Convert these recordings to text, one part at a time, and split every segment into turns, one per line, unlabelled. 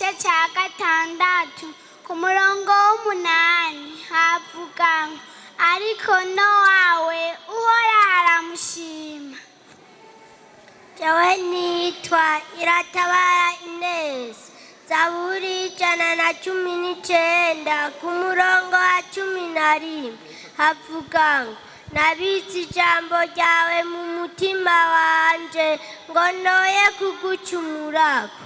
igice cya gatandatu ku murongo w'umunani havuga ngo ariko Nowawe uhora aramushima. Jewe nitwa Iratabara Inesi, Zaburi 119 ku murongo wa 11 havuga ngo nabitse ijambo ryawe mu mutima wanje ngo noye kugucumurako.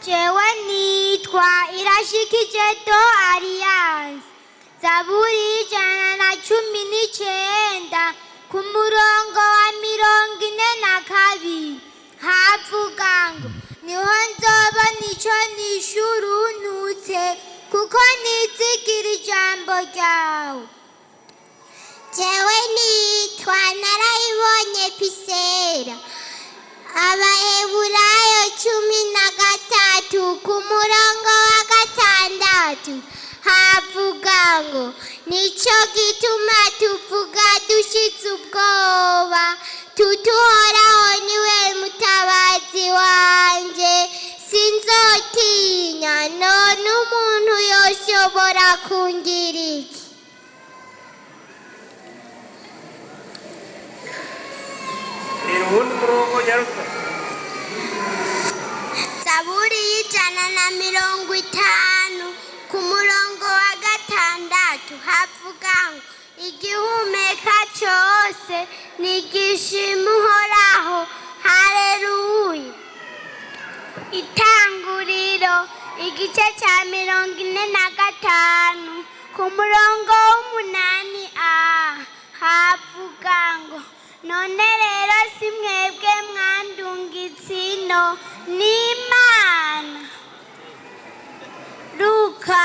Jewe nitwa Irashikije Do Alliance, Zaburi 119 ku murongo wa 42 havuga ngo niho nzobona ico nishurunutse kuko nizigira ijambo ryawe. Jewe nitwa Narayibonye Pisera, Abaheburayo 13 ku murongo wa 6 havuga ngo nico gituma tuvuga dushitse ubwoba tutuhoraho niwe mutabazi wanje, sinzotinya none umuntu yoshobora kungira iki. Zaburi 150 ku murongo wa 6 havuga ngo igihumeka cyose nigishima Uhoraho, haleluya. Itanguriro igice cya 45 ku murongo w'8 havuga ngo none rero si mwebwe mwandungitse ino n'Imana. Luka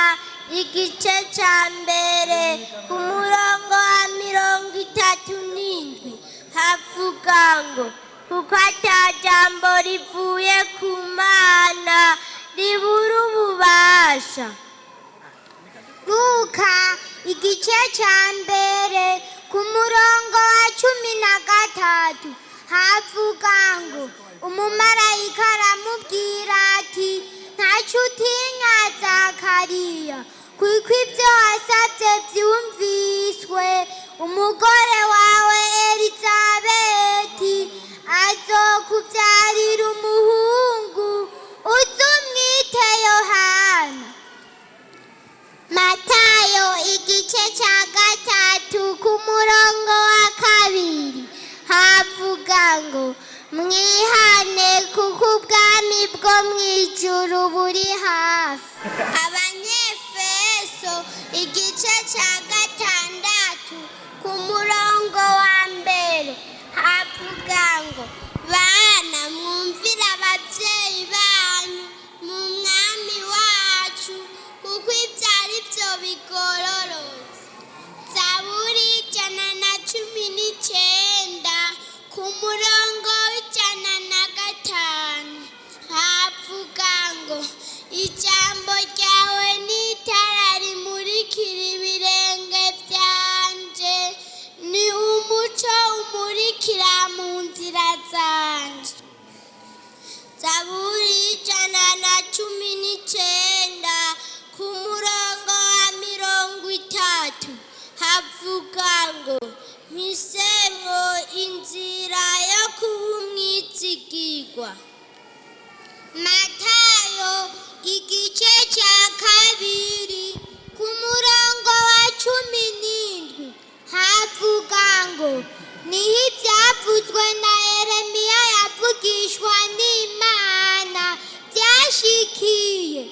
igice cya mbere ku murongo wa 37 havuga ngo kuko ata jambo rivuye ku Mana ribura ububasha. Luka igice cya mbere ku murongo wa 13 havuga ngo umumarayika aramubwira ati ntacyo utinya Zakariya, kuko ibyo wasabye byumviswe, umugore wawe Elizabeti azokubyarira umuhungu uzumwite Yohana. Matayo igice cya 3 ku murongo wa 2 havuga ngo mwihane kuko ubwami bwo mw'ijuru buri hafi. Abanyefeso igice cya 6 ku murongo wa 1 havuga ngo bana mwumvire ababyeyi banyu mu mwami wacu kuko ibyo ari byo bigororotse. Zaburi 119 ku murongo w'105 havuga ngo ijambo ryawe ni itara rimurikira ibirenge byanje, ni umuco umurikira mu nzira zanje. Zaburi 119 ku murongo wa 30 havuga ngo mpisemwo inzira yo kuba umwizigirwa. Matayo igice cya 2 ku murongo wa 17 havuga ngo niho ibyavuzwe na Yeremiya yavugishwa n'Imana byashikiye.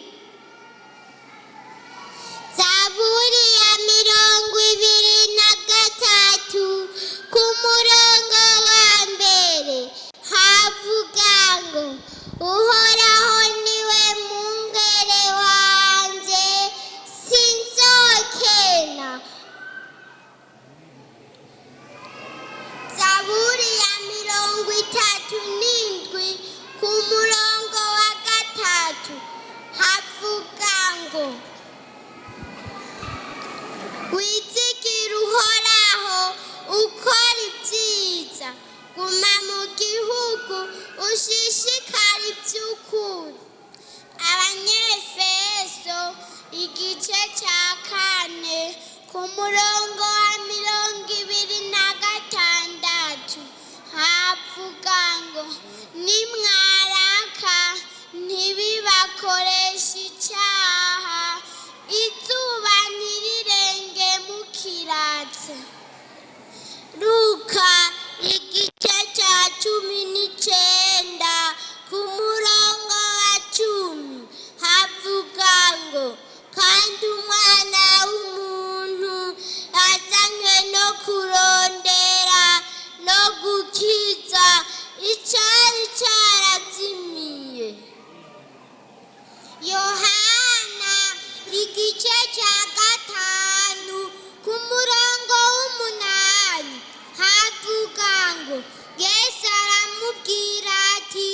Zaburi ya 23 ku murongo wa 1 havuga ngo Uhoraho niwe mungere wanje sinzokena. Zaburi ya 37 ku murongo wa 3 havuga ngo wizigire Uhoraho ukora ibyiza, guma mu gihugu ushishikare iby'ukuri. Abanyefeso igice cya 4 ku murongo wa 26 havuga ngo nimwaraka ntibibakoreshe icyaha izuba ntirirenge mukiratse. Luka igice cya 19 ku murongo wa 10 havuga ngo kandi umwana w'umuntu yazanywe no kurondera no gukiza icyari cyarazimiye. Yohana igice cya 5 ku murongo w'8 havuga ngo Yesu aramubwira ati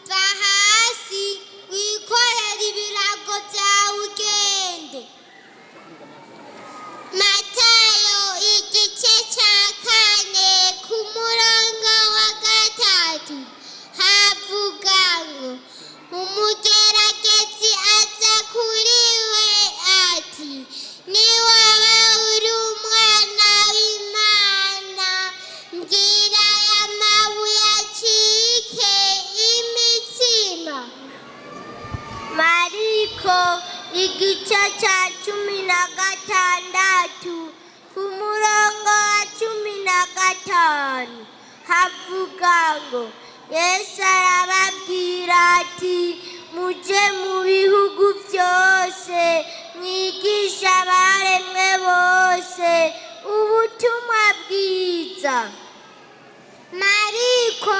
va hasi wikorere ibirago byawe ugende. Matayo igice cya 4 ku murongo wa 3 havuga ngo umugeragezi aza kuri we ati niwaba uri umwana w'Imana mbwira aya mabuye acike imitsima. Mariko igice cya 16 ku murongo wa 15 havuga ngo Yesu arababwira ati muje mu bihugu byose mwigisha abaremwe bose ubutumwa bwiza. Mariko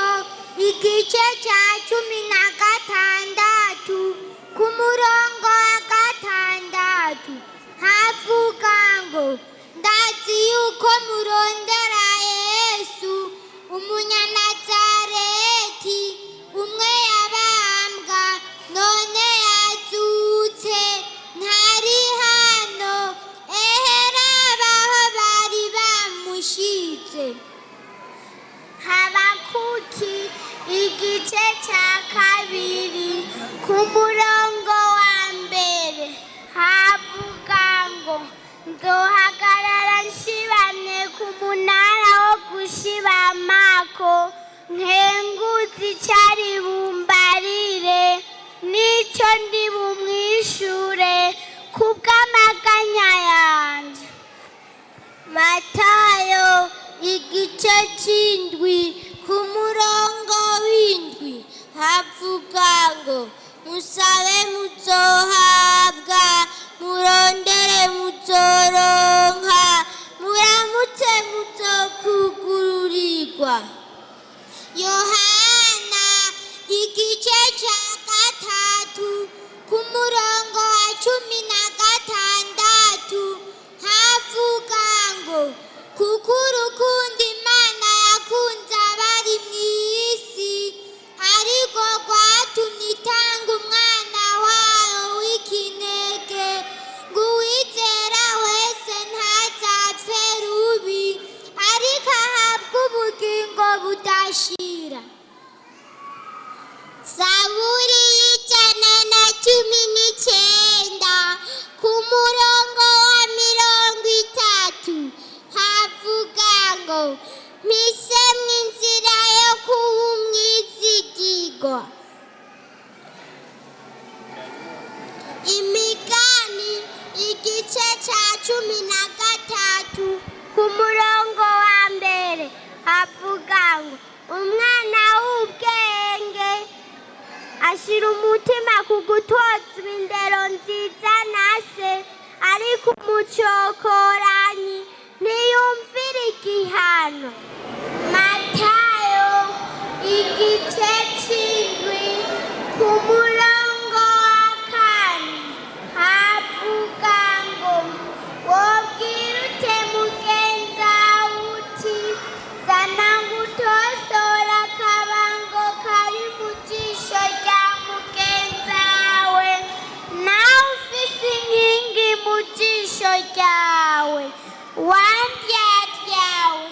igice cya 16 ku murongo wa 6 havuga ngo ndazi yuko murondera Yesu umunyanazareti umwe yabambwa none yazutse ntari hano ehera aho bari bamushize. Habakuki igice cya 2 ku murongo wa 1 havuga ngo nzohagarara nshibamye ku munara wo gushibamako nkenguze icyari bumbarire n'icyo ndi bumwishure ku bw'amaganya yanjye. Matayo igice cy'indwi ku murongo w'indwi havuga ngo musabe muzohabwa murondere muzoronka muramutse muzokugururirwa. Yohana igice cya 3 ku murongo wa 16 havuga ngo kuko urukundo Imana yakunze abari mu isi ariko rwatumye itanga umwana wayo w'ikinege ngo uwizera wese ntazapfe rubi ariko ahabwe ubugingo budashira. Zaburi y'ijana na 19 ku murongo wa 30 havuga ngo mpisemo inzira yo kuba umwizigirwa. Imigani igice cya 13 ku murongo wa 1 havuga ngo umwana w'ubwenge ashyira umutima ku gutozwa indero nziza na se ariko umucokoranyi ntiyumvira igihano. Matayo igice cy'indwi ku murongo wa 4 havuga ngo wobwira ute mugenzawe uti zana ngutosora akabango kari mu jisho rya mugenzawe nawe ufise inkingi mu jisho ryawe wandyaryawe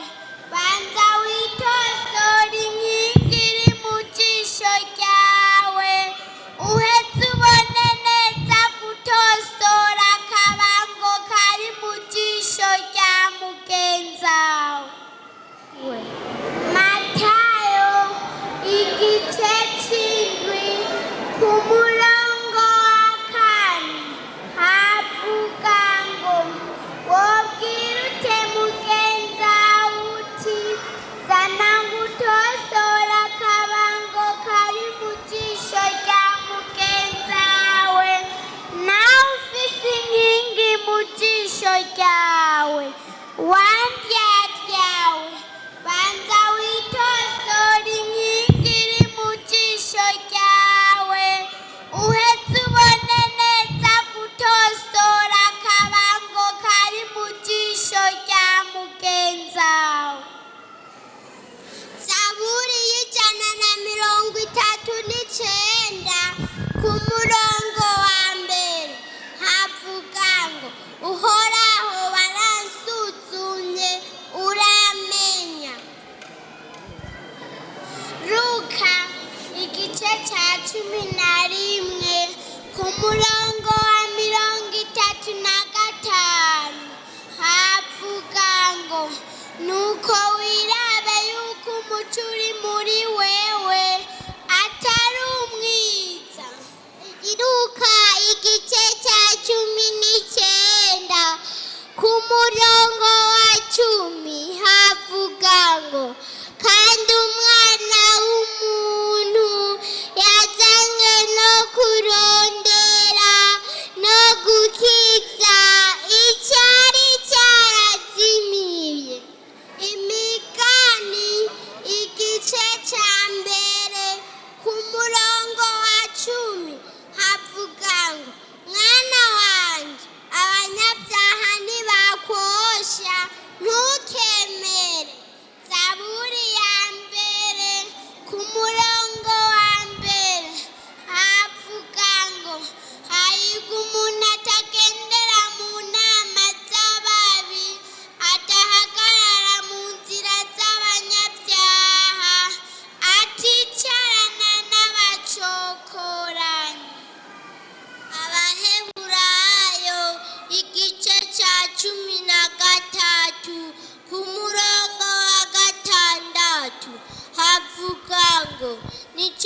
igice cya 11 ku murongo wa 35 havuga ngo nuko wirabe yuko umuco uri muri wewe atari umwiza. Luka igice cya 19 ku murongo wa 10 havuga ngo kandi umwana w'umuntu yazanywe no kurondera no gukiza icyari cyarazimiye. Imigani igice cya 1 ku murongo wa 10 havuga ngo mwana wanjye abanyabyaha ntibakosha ntukemere. Zaburi ya 1 ku murongo wa 1 havuga ngo hahirwa umuntu atagendera mu nama z'ababi, adahagarara mu nzira z'abanyabyaha, aticarana n'abacokoranyi. Abaheburayo igice cya 13 ku murongo wa 6 havuga ngo nicyo